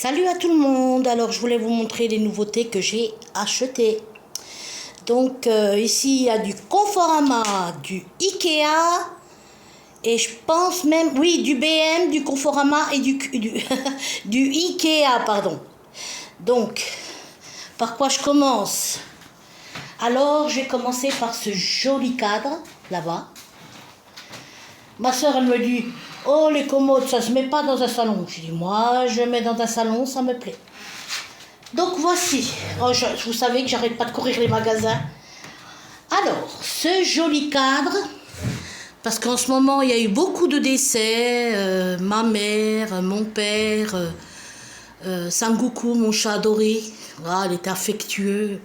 Salut à tout le monde, alors je voulais vous montrer les nouveautés que j'ai achetées. Donc ici il y a du Conforama, du Ikea et je pense même, oui, du BM, du Conforama et du Ikea, pardon. Donc, par quoi je commence? Alors je vais commencer par ce joli cadre là-bas. Ma soeur elle me dit, oh les commodes ça se met pas dans un salon. Je dis, moi je mets dans un salon, ça me plaît. Donc voici, oh, vous savez que j'arrête pas de courir les magasins. Alors, ce joli cadre, parce qu'en ce moment il y a eu beaucoup de décès, ma mère, mon père, Sangoku, mon chat adoré, voilà, il était affectueux,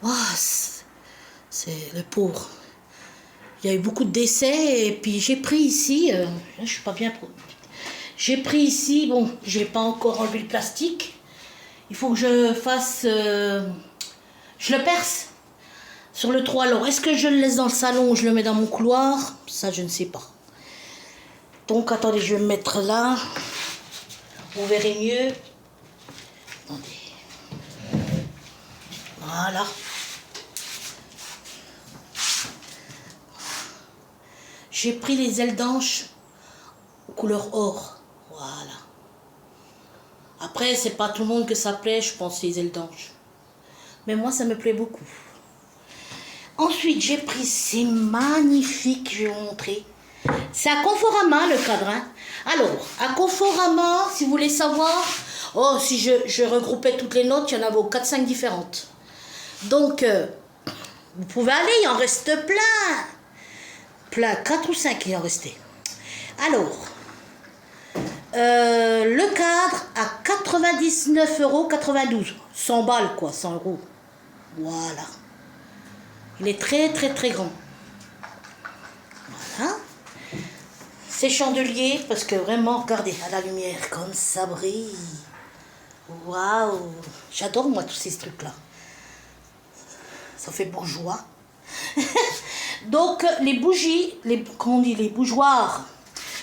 wow, c'est le pauvre. Il y a eu beaucoup de décès et puis j'ai pris ici, je suis pas bien, j'ai pris ici, bon, j'ai pas encore enlevé le plastique. Il faut que je fasse, je le perce sur le 3. Alors, est-ce que je le laisse dans le salon ou je le mets dans mon couloir? Ça, je ne sais pas. Donc, attendez, je vais me mettre là. Vous verrez mieux. Attendez. Voilà. J'ai pris les ailes d'ange couleur or. Voilà. Après, c'est pas tout le monde que ça plaît, je pense, les ailes d'ange. Mais moi, ça me plaît beaucoup. Ensuite, j'ai pris ces magnifiques, je vais vous montrer. C'est à Conforama, le cadre. Hein. Alors, à Conforama, si vous voulez savoir, oh, si je regroupais toutes les notes, il y en avait 4-5 différentes. Donc, vous pouvez aller, il en reste plein. Plein, 4 ou 5 il en restait. Alors, le cadre à 99,92 €. 100 balles, quoi, 100 €. Voilà. Il est très, très, très grand. Voilà. Ces chandeliers, parce que vraiment, regardez, à la lumière, comme ça brille. Waouh. J'adore, moi, tous ces trucs-là. Ça fait bourgeois. Donc, les bougies, comment on dit, les bougeoirs,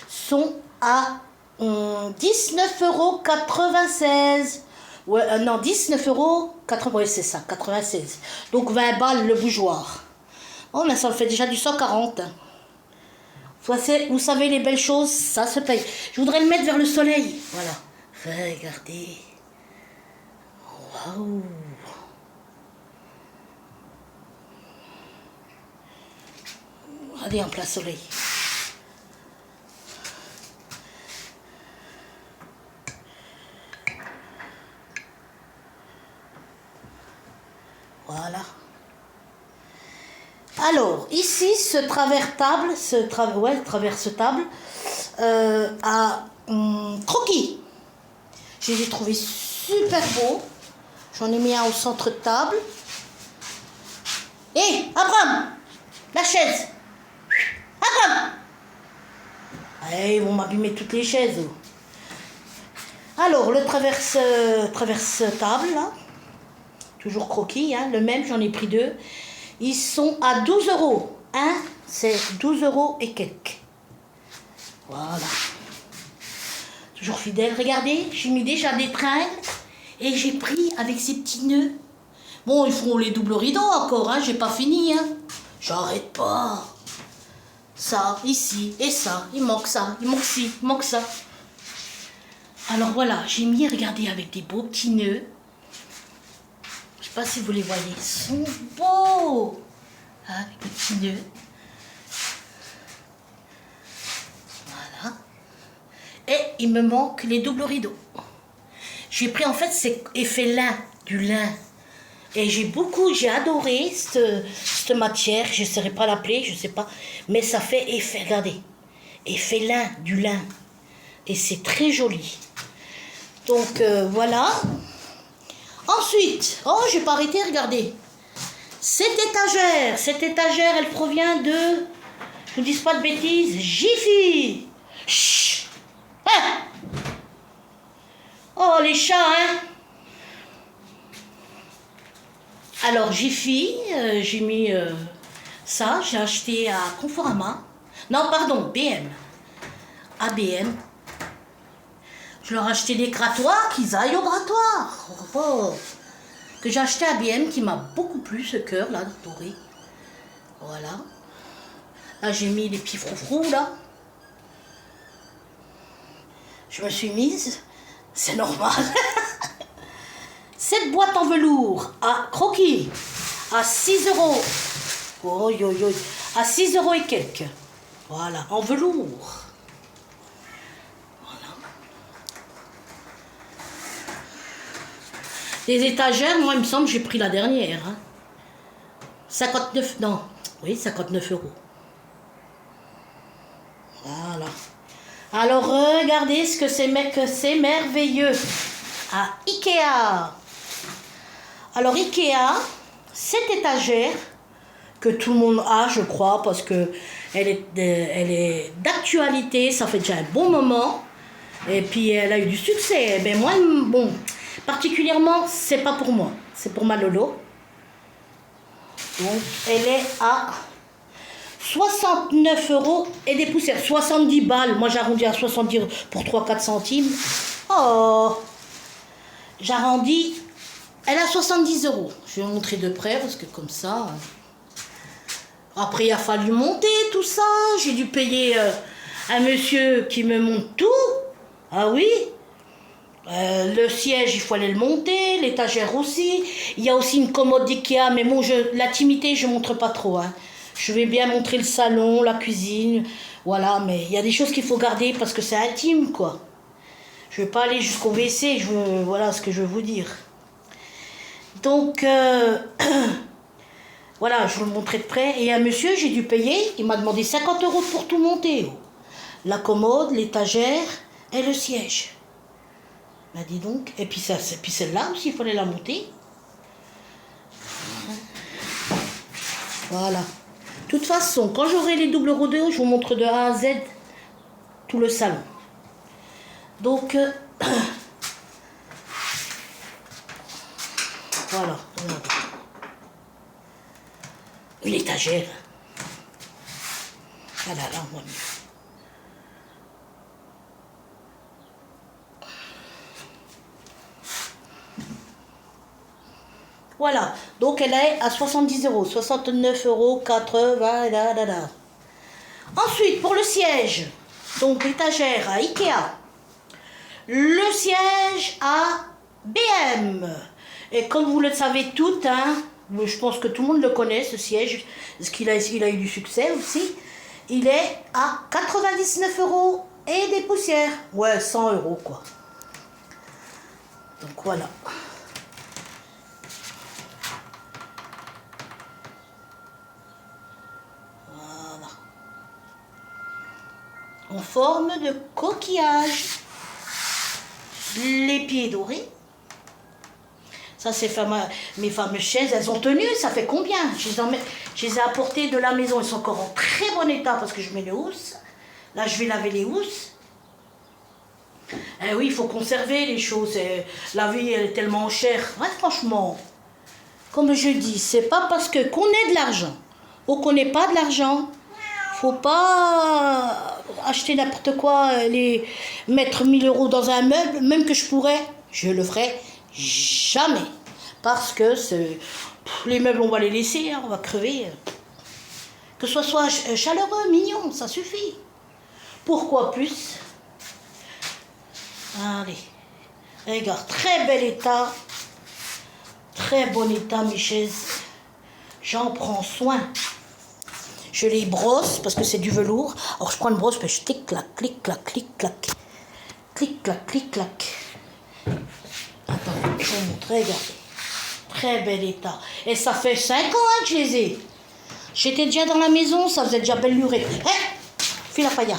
sont à 19,96 €. Ouais, non, 19,80 €, ouais, c'est ça, 96. Donc 20 balles le bougeoir. Oh, mais ça me fait déjà du 140. Vous savez, les belles choses, ça se paye. Je voudrais le mettre vers le soleil. Voilà. Regardez. Waouh. Regardez en plein soleil. Voilà. Alors, ici, ce traverse-table, traverse-table, à croquis. Je les ai trouvés super beaux. J'en ai mis un au centre de table. Hé, Abraham, la chaise. Abraham. Allez, ils vont m'abîmer toutes les chaises. Alors, le traverse-table, là. Toujours croquis, hein, le même, j'en ai pris 2. Ils sont à 12 €. Hein, c'est 12 € et quelques. Voilà. Toujours fidèle. Regardez, j'ai mis déjà des tringles et j'ai pris avec ces petits nœuds. Bon, ils feront les doubles rideaux encore, hein, j'ai pas fini. Hein. J'arrête pas. Ça, ici, et ça. Il manque ça, il manque ci, il manque ça. Alors voilà, j'ai mis, regardez, avec des beaux petits nœuds. Je sais pas si vous les voyez, ils sont beaux, hein, avec des petits nœuds. Voilà. Et il me manque les doubles rideaux. J'ai pris, en fait, c'est effet lin, du lin. Et j'ai adoré cette matière, je ne saurais pas l'appeler, je ne sais pas. Mais ça fait effet, regardez, effet lin, du lin. Et c'est très joli. Donc voilà. Ensuite, oh, j'ai pas arrêté, regardez. Cette étagère, elle provient de, je ne dis pas de bêtises, Jiffy. Chut. Hein. Oh, les chats, hein. Alors, Jiffy, j'ai mis ça, j'ai acheté à Conforama. Non, pardon, BM. À BM. Je leur ai acheté des grattoirs, qu'ils aillent au grattoir. Oh. Que j'ai acheté à BM, qui m'a beaucoup plu, ce cœur là, doré. Voilà. Là, j'ai mis les petits froufrous là. Je me suis mise, c'est normal. Cette boîte en velours à croquis, à 6 euros. Oh, yo, yo, à 6 euros et quelques. Voilà, en velours. Voilà. Les étagères, moi, il me semble que j'ai pris la dernière. Hein. 59, non, oui, 59 euros. Voilà. Alors, regardez ce que c'est merveilleux. À Ikea. Alors, Ikea, cette étagère que tout le monde a, je crois, parce que elle est d'actualité, ça fait déjà un bon moment. Et puis, elle a eu du succès. Mais moi, bon, particulièrement, c'est pas pour moi. C'est pour ma Lolo. Donc, elle est à 69 euros et des poussières. 70 balles. Moi, j'arrondis à 70 pour 3-4 centimes. Oh! J'arrondis. Elle a 70 euros. Je vais vous montrer de près parce que comme ça. Après, il a fallu monter tout ça. J'ai dû payer un monsieur qui me monte tout. Ah oui. Le siège, il faut aller le monter. L'étagère aussi. Il y a aussi une commode d'Ikea. Mais bon, l'intimité, je ne montre pas trop. Hein. Je vais bien montrer le salon, la cuisine. Voilà, mais il y a des choses qu'il faut garder parce que c'est intime, quoi. Je ne vais pas aller jusqu'au WC. Voilà ce que je veux vous dire. Donc, voilà, je vous le montrer de près. Et un monsieur, j'ai dû payer. Il m'a demandé 50 euros pour tout monter. La commode, l'étagère et le siège. Ben dis donc. Et puis, puis celle-là aussi, il fallait la monter. Voilà. De toute façon, quand j'aurai les doubles rodéos, je vous montre de A à Z tout le salon. Donc, voilà. Une étagère. Ah là là, moi. Voilà, donc elle est à 70 euros, 69 euros, 80, là, là, là. Ensuite, pour le siège, donc l'étagère à Ikea, le siège à BM. Et comme vous le savez toutes, hein, je pense que tout le monde le connaît, ce siège, parce qu'il a eu du succès aussi. Il est à 99 euros et des poussières. Ouais, 100 euros, quoi. Donc voilà. En forme de coquillage. Les pieds dorés. Ça, c'est mes fameuses chaises, elles ont tenu. Ça fait combien? Je les ai apportées de la maison. Elles sont encore en très bon état parce que je mets les housses. Là, je vais laver les housses. Eh oui, il faut conserver les choses. La vie, elle est tellement chère. Ouais, franchement, comme je dis, c'est pas parce qu'on ait de l'argent ou qu'on n'ait pas de l'argent. Faut pas acheter n'importe quoi, mettre 1000 euros dans un meuble, même que je pourrais, je le ferai jamais. Parce que les meubles, on va les laisser, hein, on va crever. Que ce soit chaleureux, mignon, ça suffit. Pourquoi plus? Allez, regarde, très bel état, très bon état mes chaises. J'en prends soin. Je les brosse parce que c'est du velours. Alors je prends une brosse, puis je clic-clac, clic-clac, clic-clac. Clic-clac, clic-clac. Attends, je vous montre, regardez. Très bel état. Et ça fait 5 ans hein, que je les ai. J'étais déjà dans la maison, ça faisait déjà belle lurette. Fais la pailla.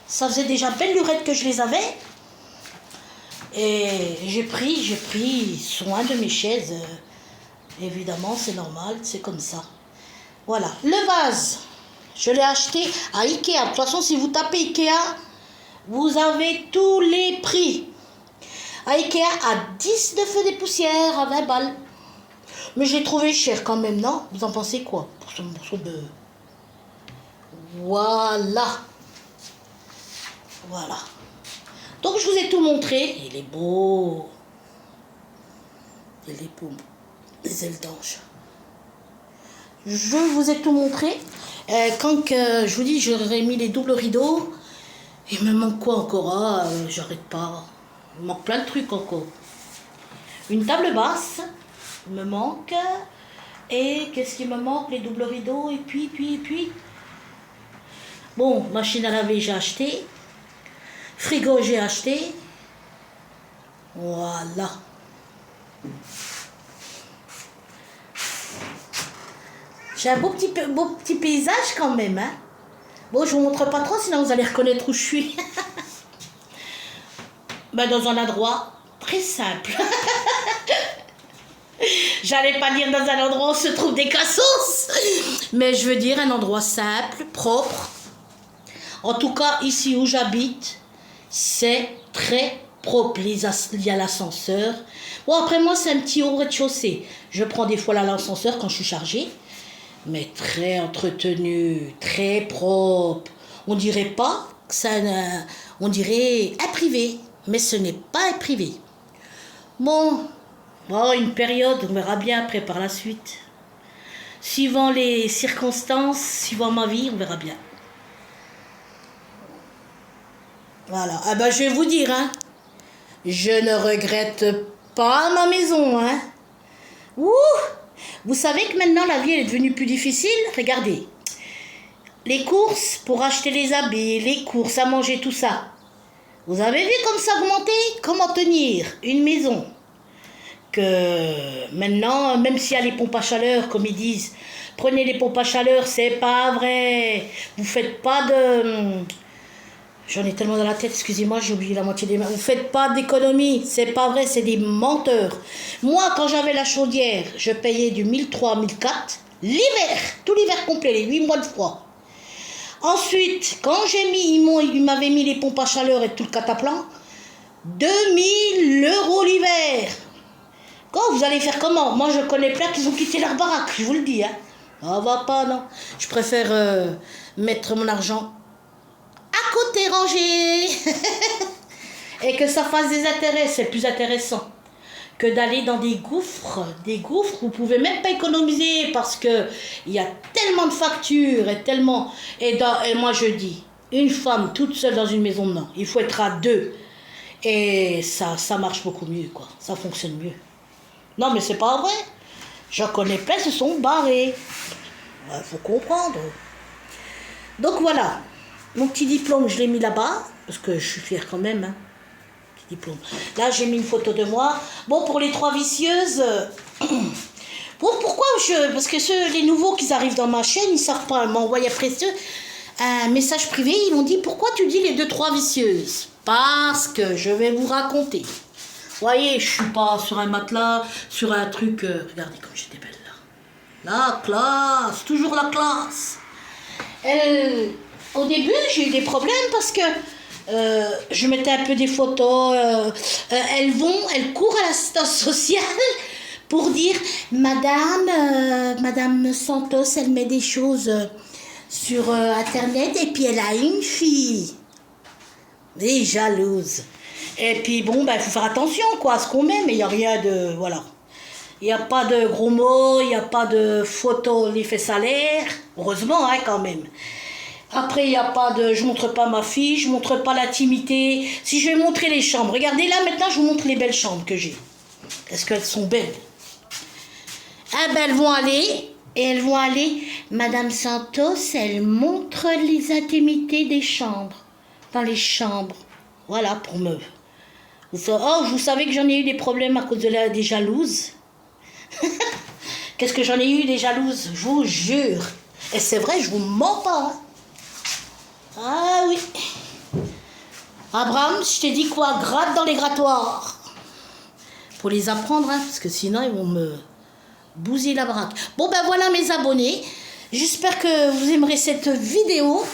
Ça faisait déjà belle lurette que je les avais. Et j'ai pris soin de mes chaises. Évidemment, c'est normal, c'est comme ça. Voilà, le vase, je l'ai acheté à Ikea. De toute façon, si vous tapez Ikea, vous avez tous les prix. À Ikea, à 10 de feu des poussières, à 20 balles. Mais j'ai trouvé cher quand même, non? Vous en pensez quoi pour ce morceau de... Voilà. Voilà. Donc je vous ai tout montré. Il est beau. Il est beau. Les ailes d'ange. Je vous ai tout montré. Quand je vous dis, j'aurais mis les doubles rideaux. Il me manque quoi encore? Ah, j'arrête pas. Il me manque plein de trucs encore. Une table basse. Il me manque. Et qu'est-ce qui me manque? Les doubles rideaux. Et puis. Bon, machine à laver, j'ai acheté. Frigo, j'ai acheté. Voilà. J'ai un beau petit paysage quand même. Hein. Bon, je vous montre pas trop, sinon vous allez reconnaître où je suis. Ben, dans un endroit très simple. J'allais pas dire dans un endroit où se trouvent des cassos. Mais je veux dire un endroit simple, propre. En tout cas, ici où j'habite, c'est très propre. Il y a l'ascenseur. Bon, après moi, c'est un petit haut rez-de-chaussée. Je prends des fois l'ascenseur quand je suis chargée. Mais très entretenu, très propre. On dirait pas que ça... on dirait un privé. Mais ce n'est pas un privé. Bon, une période, on verra bien après par la suite. Suivant les circonstances, suivant ma vie, on verra bien. Voilà. Ah ben, je vais vous dire, hein. Je ne regrette pas ma maison, hein. Ouh! Vous savez que maintenant la vie elle est devenue plus difficile? Regardez. Les courses pour acheter les habits, les courses à manger, tout ça. Vous avez vu comme ça augmenté? Comment tenir une maison? Que maintenant, même s'il y a les pompes à chaleur, comme ils disent, prenez les pompes à chaleur, c'est pas vrai. Vous faites pas de... J'en ai tellement dans la tête, excusez-moi, j'ai oublié la moitié des mains. Vous faites pas d'économie, c'est pas vrai, c'est des menteurs. Moi, quand j'avais la chaudière, je payais du 1003, 1004, l'hiver, tout l'hiver complet, les 8 mois de froid. Ensuite, quand j'ai mis, ils m'avaient mis les pompes à chaleur et tout le cataplan, 2000 € l'hiver. Quand vous allez faire comment? Moi, je connais plein qui ont quitté leur baraque, je vous le dis. Hein. Ça va pas, non. Je préfère mettre mon argent à côté rangé et que ça fasse des intérêts, c'est plus intéressant que d'aller dans des gouffres, vous pouvez même pas économiser parce que il y a tellement de factures et tellement et moi je dis une femme toute seule dans une maison, non, il faut être à deux et ça marche beaucoup mieux quoi, ça fonctionne mieux. Non mais c'est pas vrai, j'en connais plein se sont barrés, faut comprendre. Donc voilà. Mon petit diplôme, je l'ai mis là-bas, parce que je suis fière quand même. Hein. Petit diplôme. Là, j'ai mis une photo de moi. Bon, pour les 3 vicieuses... pourquoi parce que les nouveaux qui arrivent dans ma chaîne, ils ne savent pas. Ils m'ont envoyé après un message privé. Ils m'ont dit, pourquoi tu dis les 2-3 vicieuses? Parce que je vais vous raconter. Vous voyez, je ne suis pas sur un matelas, sur un truc... regardez comme j'étais belle là. La classe, toujours la classe. Au début, j'ai eu des problèmes parce que je mettais un peu des photos. Elles courent à l'assistance sociale pour dire Madame Santos, elle met des choses sur Internet et puis elle a une fille. Elle est jalouse. Et puis bon, il faut faire attention quoi, à ce qu'on met, mais il n'y a rien de... Voilà. Il n'y a pas de gros mots, il n'y a pas de photos, l'effet salaire. Heureusement, hein, quand même. Après, il n'y a pas de... Je montre pas ma fille, je montre pas l'intimité. Si je vais montrer les chambres. Regardez, là, maintenant, je vous montre les belles chambres que j'ai. Est-ce qu'elles sont belles? Ah ben, elles vont aller... Madame Santos, elle montre les intimités des chambres. Dans les chambres. Voilà, pour me... Oh, vous savez que j'en ai eu des problèmes à cause des jalouses. Qu'est-ce que j'en ai eu des jalouses? Je vous jure. Et c'est vrai, je vous mens pas. Hein. Ah oui. Abraham, je t'ai dit quoi? Gratte dans les grattoirs. Faut les apprendre, hein, parce que sinon ils vont me bousiller la baraque. Bon ben voilà mes abonnés. J'espère que vous aimerez cette vidéo.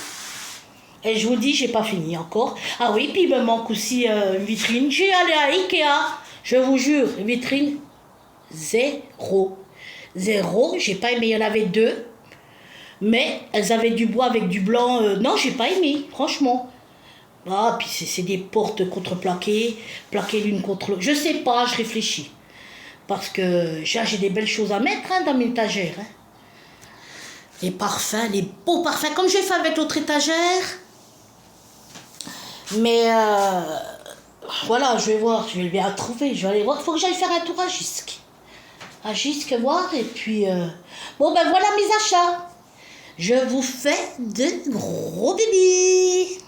Et je vous dis, j'ai pas fini encore. Ah oui, puis il me manque aussi une vitrine. J'ai allé à Ikea. Je vous jure, une vitrine zéro. J'ai pas aimé. Il y en avait 2. Mais elles avaient du bois avec du blanc. Non, j'ai pas aimé, franchement. Ah, puis c'est des portes contreplaquées, plaquées l'une contre l'autre. Je sais pas, je réfléchis. Parce que j'ai des belles choses à mettre dans mes étagères. Hein. Les parfums, les beaux parfums, comme j'ai fait avec l'autre étagère. Mais voilà, je vais voir, je vais bien trouver. Je vais aller voir. Il faut que j'aille faire un tour à Gisques. À Gisques, voir. Et puis, bon, ben voilà mes achats. Je vous fais de gros bébés.